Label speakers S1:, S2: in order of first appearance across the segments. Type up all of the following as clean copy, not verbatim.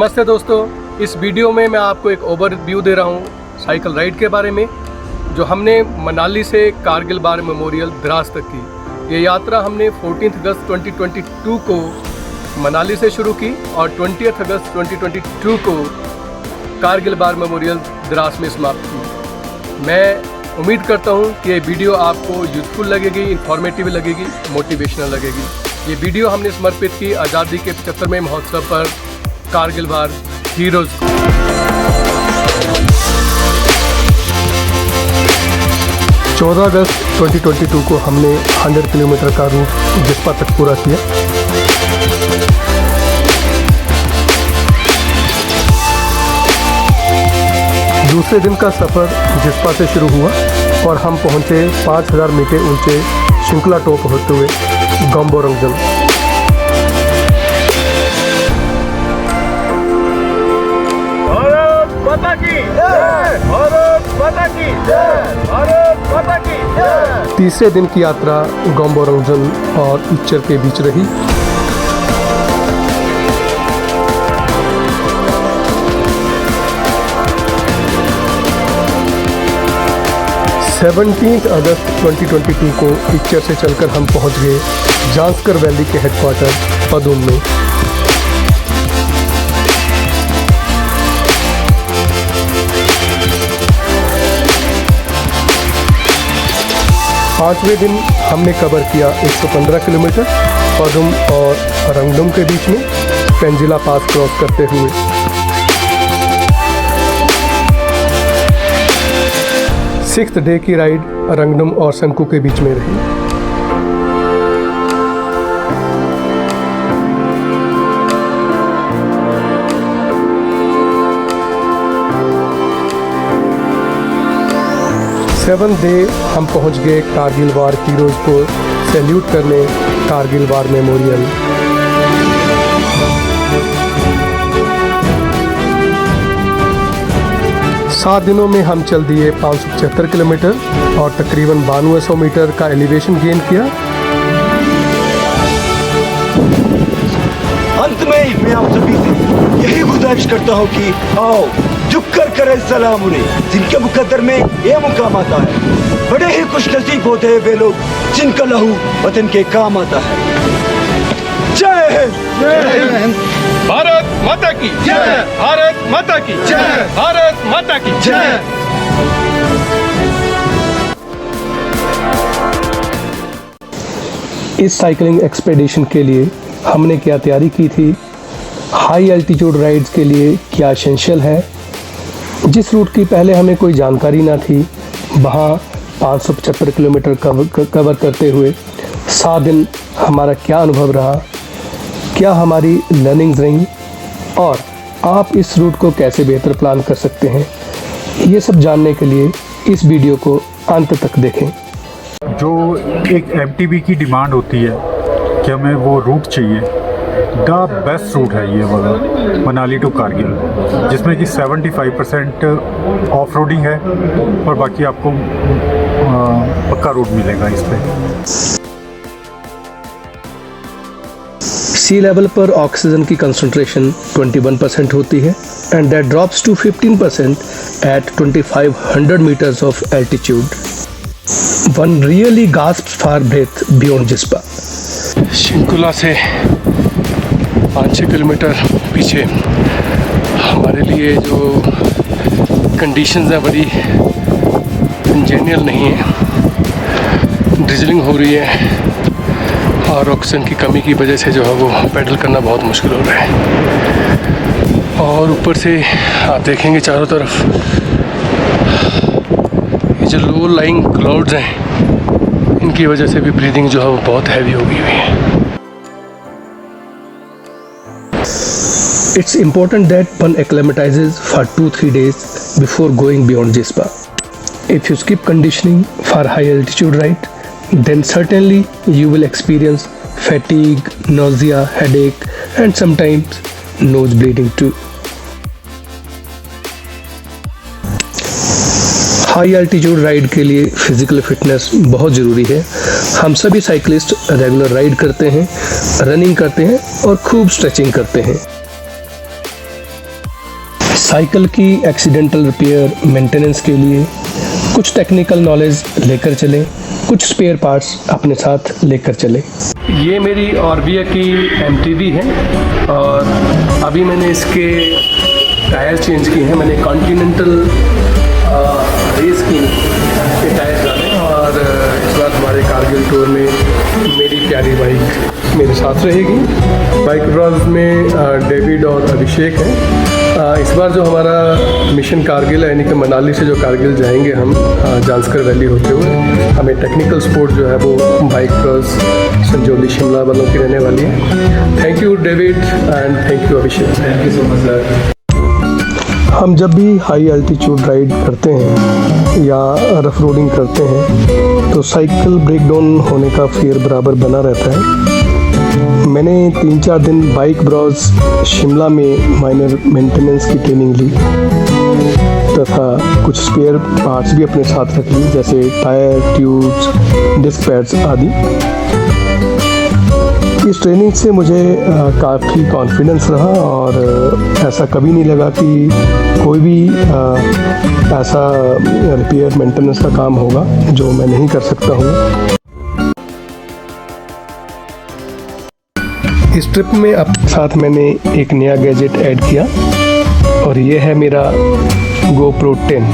S1: नमस्ते दोस्तों, इस वीडियो में मैं आपको एक ओवरव्यू दे रहा हूँ साइकिल राइड के बारे में जो हमने मनाली से कारगिल वार मेमोरियल द्रास तक की। ये यात्रा हमने 14 अगस्त 2022 को मनाली से शुरू की और 20 अगस्त 2022 को कारगिल वार मेमोरियल द्रास में समाप्त की। मैं उम्मीद करता हूँ कि ये वीडियो आपको यूज़फुल लगेगी, इन्फॉर्मेटिव लगेगी, मोटिवेशनल लगेगी। ये वीडियो हमने समर्पित की आज़ादी के 75वें महोत्सव पर कारगिल वार हीरोज़ को। 14 अगस्त 2022 को हमने 100 किलोमीटर का रूट जिस्पा तक पूरा किया। दूसरे दिन का सफ़र जिस्पा से शुरू हुआ और हम पहुंचे 5000 मीटर ऊंचे श्रृंखला टॉप होते हुए गम्बोरंगजन। तीसरे दिन की यात्रा गम्बोरंगजन और इच्चर के बीच रही। अगस्त 2022 को इच्चर से चलकर हम पहुंच गए जांस्कर वैली के हेडक्वार्टर पदुम में। पाँचवें दिन हमने कवर किया 115 किलोमीटर पदुम और रंगडुम के बीच में पेंजिला पास क्रॉस करते हुए। सिक्स्थ डे की राइड रंगडुम और संकू के बीच में रही। सेवंथ डे हम पहुंच गए कारगिल वार हीरोज़ को सैल्यूट करने कारगिल वार मेमोरियल। सात दिनों में हम चल दिए 575 किलोमीटर और तकरीबन 9200 मीटर का एलिवेशन गेन किया।
S2: अंत में मैं आप सभी से यही गुजारिश करता हूँ कि आओ झुककर करें सलाम उन्हें जिनके मुकद्दर में ये मुकाम आता है। बड़े ही खुश नसीब होते हैं वे लोग जिनका लहू वतन के काम आता है। जय हिंद, जय हिंद।
S3: भारत माता की जय, भारत माता की जय, भारत माता की जय।
S1: इस साइकिलिंग एक्सपेडिशन के लिए हमने क्या तैयारी की थी, हाई एल्टीट्यूड राइड्स के लिए क्या एसेंशियल है, जिस रूट की पहले हमें कोई जानकारी ना थी वहाँ 575 किलोमीटर कवर करते हुए 7 दिन हमारा क्या अनुभव रहा, क्या हमारी लर्निंग्स रहीं और आप इस रूट को कैसे बेहतर प्लान कर सकते हैं, ये सब जानने के लिए इस वीडियो को अंत तक देखें।
S4: जो एक एमटीबी की डिमांड होती है कि हमें वो रूट चाहिए, द बेस्ट रूट है ये वाला मनाली टू कारगिल, जिसमें कि 75% ऑफ रोडिंग है और बाकी आपको पक्का रूट मिलेगा इस पर।
S1: सी लेवल पर ऑक्सीजन की कंसंट्रेशन 21% होती है and that drops to 15% at 2500 metres of altitude. One really gasps for breath beyond Jispa. Shinkula से 5-6 किलोमीटर पीछे हमारे लिए जो कंडीशंस हैं बड़ी इंजीनियर नहीं है। ड्रिजलिंग हो रही है और ऑक्सीजन की कमी की वजह से जो है वो पैडल करना बहुत मुश्किल हो रहा है। और ऊपर से आप देखेंगे चारों तरफ ये जो लो लाइंग क्लाउड्स हैं, इनकी वजह से भी ब्रीदिंग जो है वो बहुत हैवी हो गई हुई है। It's important that one acclimatizes for 2-3 days before going beyond Jispa. If you skip conditioning for high altitude ride, then certainly you will experience fatigue, nausea, headache, and sometimes nose bleeding too. High altitude ride के लिए physical fitness बहुत ज़रूरी है। हम सभी cyclist regular ride करते हैं, running करते हैं और खूब स्ट्रेचिंग करते हैं। साइकिल की एक्सीडेंटल रिपेयर मेंटेनेंस के लिए कुछ टेक्निकल नॉलेज लेकर चलें, कुछ स्पेयर पार्ट्स अपने साथ लेकर चलें। ये मेरी ऑर्बिया की MTV है और अभी मैंने इसके टायर चेंज किए हैं। मैंने कॉन्टिनेंटल रेस की के टायर डाले और इस बार हमारे कारगिल टूर में मेरी प्यारी बाइक मेरे साथ रहेगी। बाइक ब्रॉज में डेविड और अभिषेक हैं। इस बार जो हमारा मिशन कारगिल है, यानी कि मनाली से जो कारगिल जाएंगे हम जांस्कर वैली होते हुए, हमें टेक्निकल सपोर्ट जो है वो बाइक ब्रॉज संजौली शिमला वालों की रहने वाली है। Thank you David and thank you Abhishek. Thank you so much sir. हम जब भी हाई एल्टीट्यूड राइड करते हैं या रफ रोडिंग करते हैं तो साइकिल ब्रेक डाउन होने का फियर बराबर बना रहता है। मैंने 3-4 दिन बाइक ब्रॉज शिमला में माइनर मेंटेनेंस की ट्रेनिंग ली तथा कुछ स्पेयर पार्ट्स भी अपने साथ रख ली, जैसे टायर, ट्यूब्स, डिस्क पैड्स आदि। इस ट्रेनिंग से मुझे काफ़ी कॉन्फिडेंस रहा और ऐसा कभी नहीं लगा कि कोई भी ऐसा रिपेयर मेंटेनेंस का काम होगा जो मैं नहीं कर सकता हूँ। इस ट्रिप में अब साथ मैंने एक नया गैजेट ऐड किया और ये है मेरा GoPro 10।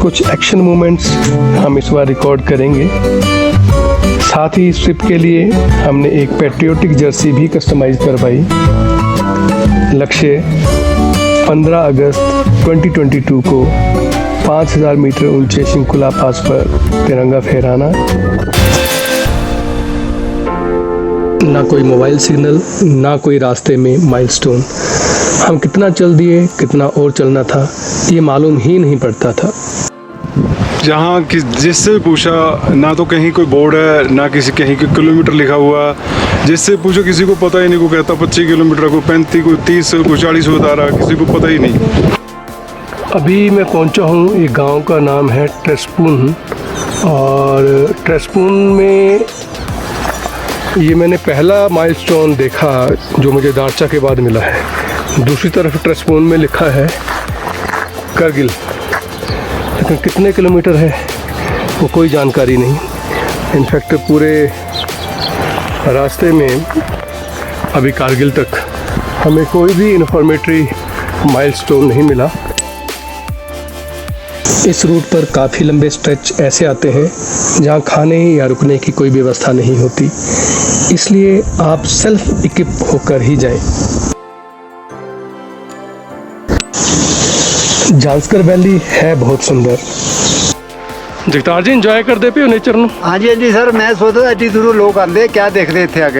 S1: कुछ एक्शन मोमेंट्स हम इस बार रिकॉर्ड करेंगे। साथ ही इस ट्रिप के लिए हमने एक पैट्रियोटिक जर्सी भी कस्टमाइज करवाई। लक्ष्य 15 अगस्त 2022 को 5000 मीटर ऊंचे शिंकुला पास पर तिरंगा फहराना। ना कोई मोबाइल सिग्नल, ना कोई रास्ते में माइलस्टोन। हम कितना चल दिए, कितना और चलना था, ये मालूम ही नहीं पड़ता था।
S5: जहाँ जिससे पूछा ना तो कहीं कोई बोर्ड है, ना किसी कहीं कोई किलोमीटर लिखा हुआ। जिससे पूछो किसी को पता ही नहीं, को कहता 25 किलोमीटर, कोई 35, कोई 30, कोई 40 बता रहा, किसी को पता ही नहीं।
S1: अभी मैं पहुंचा हूँ, एक गांव का नाम है ट्रेस्पून और ट्रेस्पून में ये मैंने पहला माइलस्टोन देखा जो मुझे दारचा के बाद मिला है। दूसरी तरफ ट्रेस्पून में लिखा है करगिल, लेकिन कितने किलोमीटर है वो कोई जानकारी नहीं। इनफैक्ट पूरे रास्ते में अभी कारगिल तक हमें कोई भी इंफॉर्मेटरी माइलस्टोन नहीं मिला। इस रूट पर काफ़ी लंबे स्ट्रेच ऐसे आते हैं जहाँ खाने या रुकने की कोई व्यवस्था नहीं होती, इसलिए आप सेल्फ इक्विप होकर ही जाएं। जांस्कर वैली है बहुत सुंदर। जगतार जी इंजॉय करते पे हो नेचर ਨੂੰ?
S6: हाँ जी सर, मैं सोचता एडी दूरों लोग आते क्या देखते इतने आके।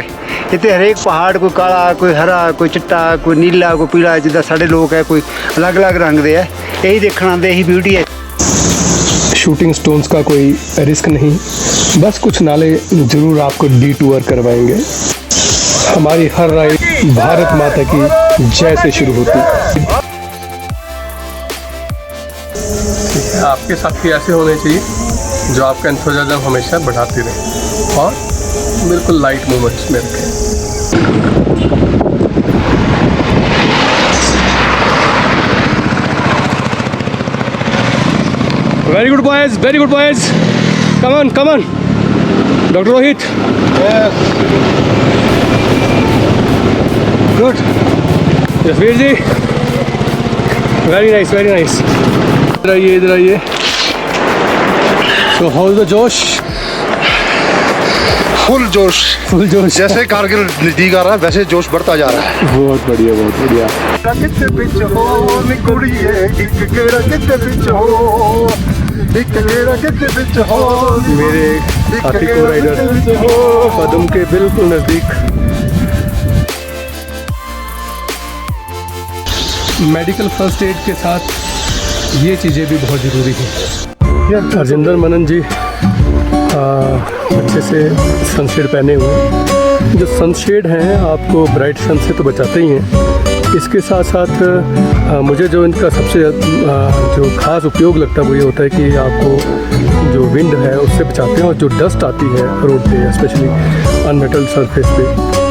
S6: इतने हरेक पहाड़ कोई काला, कोई हरा, कोई चिट्टा, कोई नीला, कोई पीला, जिदा साढ़े लोग है कोई अलग अलग रंग दे है। यही देखना आते, यही ब्यूटी है।
S1: शूटिंग स्टोन्स का कोई रिस्क नहीं, बस कुछ नाले जरूर आपको डिटूर करवाएंगे। हमारी हर राइड भारत माता की जय से शुरू होती। आपके साथी ऐसे होने चाहिए जो आपका एंथुसियाज्म हमेशा बढ़ाते रहे और बिल्कुल लाइट मूवमेंट्स में रखें। Very good boys, very good boys. Come on, come on. Dr. Rohit. Yes. Good. Jasveer ji. Very nice, very nice. इधर आइए। So how's the जोश?
S7: फुल जोश जैसे कारगिल नजदीक आ रहा है वैसे जोश बढ़ता जा रहा है।
S1: बहुत बढ़िया, बहुत बढ़िया। मेरे साथी को राइडर पदम के बिल्कुल नज़दीक। मेडिकल फर्स्ट एड के साथ ये चीज़ें भी बहुत ज़रूरी हैं। हरजिंदर मनन जी अच्छे से सनशेड पहने हुए। जो सनशेड हैं आपको ब्राइट सन से तो बचाते ही हैं, इसके साथ साथ मुझे जो इनका सबसे जो खास उपयोग लगता है वो ये होता है कि आपको जो विंड है उससे बचाते हैं और जो डस्ट आती है रोड पे स्पेशली अनमेटल सरफेस पे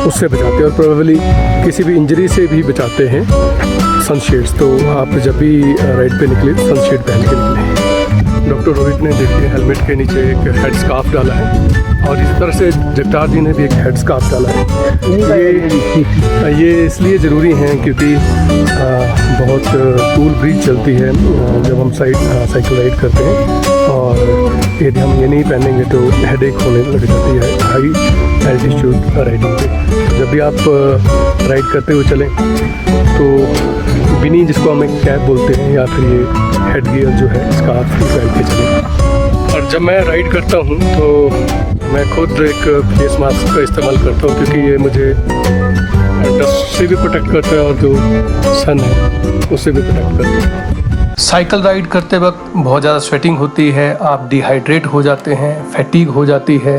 S1: उससे बचाते हैं और प्रोबेबली किसी भी इंजरी से भी बचाते हैं सनशेड्स। तो आप जब भी राइड पे निकले सनशेड पहन के निकले। डॉक्टर रोहित ने देखिए हेलमेट के नीचे एक हेड स्कार्फ डाला है और इस तरह से जगतार जी ने भी एक हेड स्कार्फ डाला है। ये इसलिए ज़रूरी हैं क्योंकि बहुत टूल ब्रीज चलती है जब हम साइकिल राइड करते हैं और यदि हम ये नहीं पहनेंगे तो हेडेक होने लग जाती है हाई एल्टीट्यूड राइडिंग पे। जब भी आप राइड करते हुए चलें तो बिनी जिसको हम एक कैप बोलते हैं या फिर ये हेड गियर जो है स्कार्फ पहन के चलें। और जब मैं राइड करता हूँ तो मैं खुद एक फेस मास्क का इस्तेमाल करता हूँ क्योंकि ये मुझे डस्ट से भी प्रोटेक्ट करता है और जो सन है उससे भी प्रोटेक्ट करता है। साइकिल राइड करते वक्त बहुत ज़्यादा स्वेटिंग होती है, आप डिहाइड्रेट हो जाते हैं, फैटीग हो जाती है।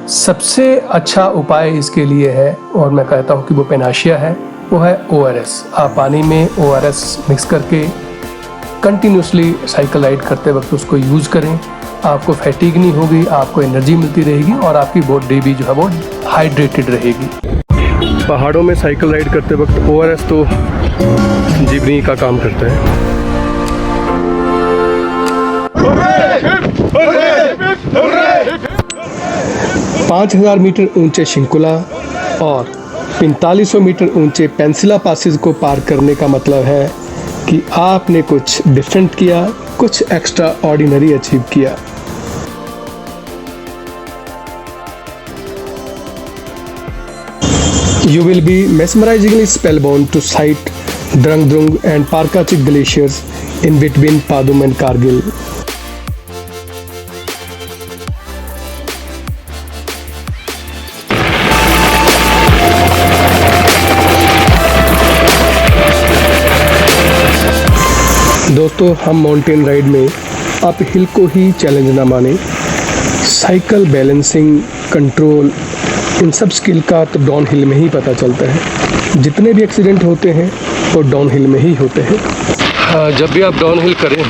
S1: सबसे अच्छा उपाय इसके लिए है और मैं कहता हूँ कि वो पेनाशिया है, वो है ORS। आप पानी में ORS मिक्स करके कंटिन्यूसली साइकिल राइड करते वक्त उसको यूज़ करें। आपको फैटीग नहीं होगी, आपको एनर्जी मिलती रहेगी और आपकी बॉडी भी जो है वो हाइड्रेटेड रहेगी। पहाड़ों में साइकिल राइड करते वक्त ORS तो जीवनी का काम करता है। 5000 मीटर ऊंचे शिंकुला और 4500 मीटर ऊंचे पेंसिला पासेस को पार करने का मतलब है कि आपने कुछ डिफरेंट किया, कुछ एक्स्ट्रा ऑर्डिनरी अचीव किया। You will be mesmerizingly spellbound to sight Drang Drung and Parkachik glaciers in between Padum and Kargil. दोस्तों, हम माउंटेन राइड में अप हिल को ही चैलेंज ना माने। साइकिल बैलेंसिंग, कंट्रोल, इन सब स्किल का तो डाउन हिल में ही पता चलता है। जितने भी एक्सीडेंट होते हैं वो डाउन हिल में ही होते हैं। जब भी आप डाउन हिल करें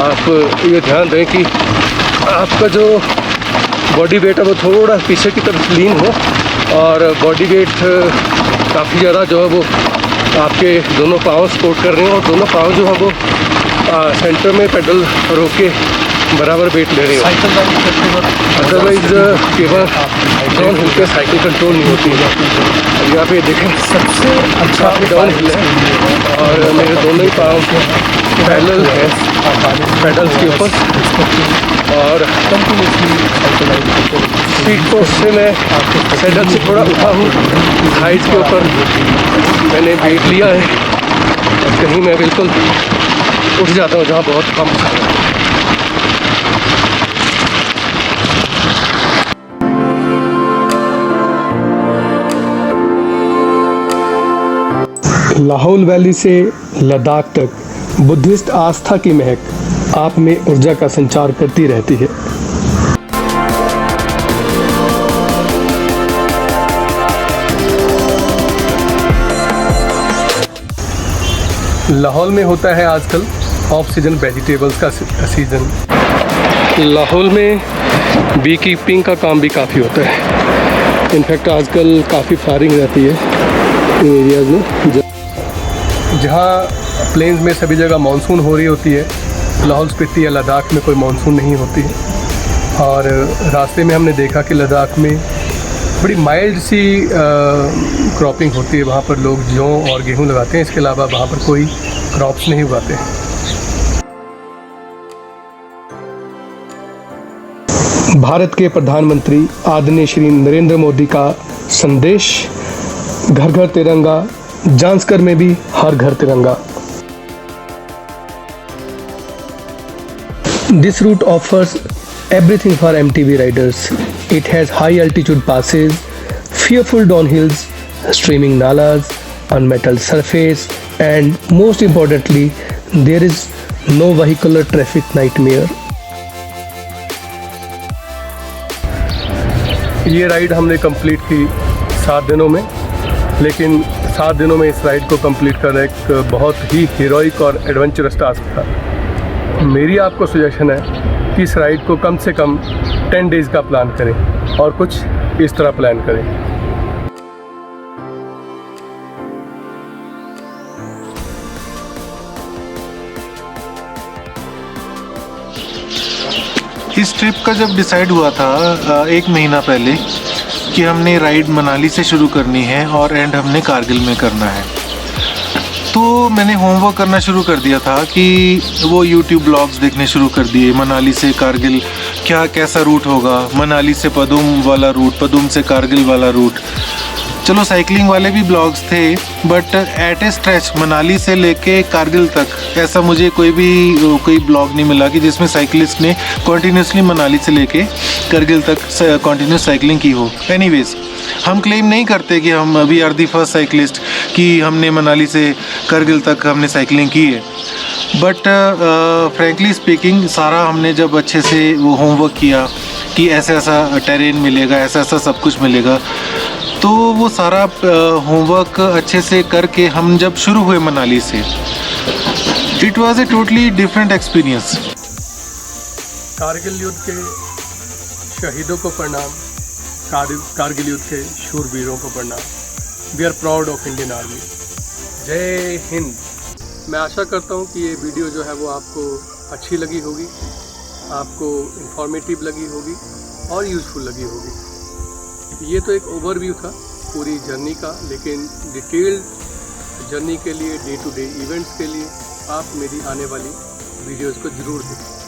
S1: आप ये ध्यान दें कि आपका जो बॉडी वेट है वो थोड़ा पीछे की तरफ लीन हो और बॉडी वेट काफ़ी ज़्यादा जो है वो आपके दोनों पाँव सपोर्ट कर रहे हैं और दोनों पाँव जो है वो सेंटर में पेडल रोक के बराबर वेट ले रहे हो। साइकिल राइड करते वक्त अदरवाइज केवल डाउन हिल पे साइकिल कंट्रोल नहीं होती है। यहाँ पे देखें सबसे अच्छा डाउन हिल है और मेरे दोनों ही पाँव पैरेलल है पेडल्स के ऊपर और सीट पोस्ट से मैं सैडल से थोड़ा उठा हूँ, हाइट के ऊपर मैंने वेट लिया है और कहीं मैं बिल्कुल उठ जाता हूँ जहाँ बहुत कम है। लाहौल वैली से लद्दाख तक बुद्धिस्ट आस्था की महक आप में ऊर्जा का संचार करती रहती है। लाहौल में होता है आजकल ऑफ सीजन वेजिटेबल्स का सीज़न। लाहौल में बी कीपिंग का काम भी काफ़ी होता है। इनफैक्ट आजकल काफ़ी फायरिंग रहती है इन एरियाज़ में। जहाँ प्लेन्स में सभी जगह मानसून हो रही होती है, लाहौल स्पीति या लद्दाख में कोई मानसून नहीं होती है। और रास्ते में हमने देखा कि लद्दाख में बड़ी माइल्ड सी क्रॉपिंग होती है। वहाँ पर लोग जौ और गेहूँ लगाते हैं, इसके अलावा वहाँ पर कोई क्रॉप्स नहीं उगाते हैं। भारत के प्रधानमंत्री आदरणीय श्री नरेंद्र मोदी का संदेश, घर घर तिरंगा, जांस्कर में भी हर घर तिरंगा। This route offers everything for MTB riders. It has high altitude passes, fearful downhills, streaming nalas, unmetalled surface, and most importantly, there is no vehicular traffic nightmare. ये राइड हमने कंप्लीट की 7 दिनों में, लेकिन 7 दिनों में इस राइड को कंप्लीट करना एक बहुत ही हीरोइक और एडवेंचरस टास्क था। मेरी आपको सजेशन है कि इस राइड को कम से कम 10 डेज़ का प्लान करें और कुछ इस तरह प्लान करें।
S8: इस ट्रिप का जब डिसाइड हुआ था 1 महीना पहले कि हमने राइड मनाली से शुरू करनी है और एंड हमने कारगिल में करना है, तो मैंने होमवर्क करना शुरू कर दिया था कि वो YouTube ब्लॉग्स देखने शुरू कर दिए। मनाली से कारगिल क्या कैसा रूट होगा, मनाली से पदुम वाला रूट, पदुम से कारगिल वाला रूट। चलो साइकिलिंग वाले भी ब्लॉग्स थे, but at A stretch Manali से लेके कारगिल तक ऐसा मुझे कोई ब्लॉग नहीं मिला कि जिसमें साइकिलिस्ट ने कॉन्टीन्यूसली मनाली से लेके कारगिल तक कॉन्टीन्यूस साइकिलिंग की हो। एनीवेज, हम क्लेम नहीं करते कि हम अभी आर दी फर्स्ट साइकिलिस्ट कि हमने मनाली से कारगिल तक हमने साइकिलिंग की है, बट फ्रैंकली स्पीकिंग सारा हमने जब अच्छे से वो होमवर्क किया कि ऐसा ऐसा टेरेन मिलेगा, ऐसा ऐसा सब कुछ मिलेगा, तो वो सारा होमवर्क अच्छे से करके हम जब शुरू हुए मनाली से, it was a totally different experience.
S1: Kargil युद्ध के शहीदों को प्रणाम, कारगिल युद्ध के शूरवीरों को प्रणाम। We are proud of Indian Army. जय हिंद। मैं आशा करता हूँ कि ये वीडियो जो है वो आपको अच्छी लगी होगी, आपको इंफॉर्मेटिव लगी होगी और यूज़फुल लगी होगी। ये तो एक ओवरव्यू था पूरी जर्नी का, लेकिन डिटेल्ड जर्नी के लिए, डे टू डे इवेंट्स के लिए आप मेरी आने वाली वीडियोज़ को ज़रूर देखें।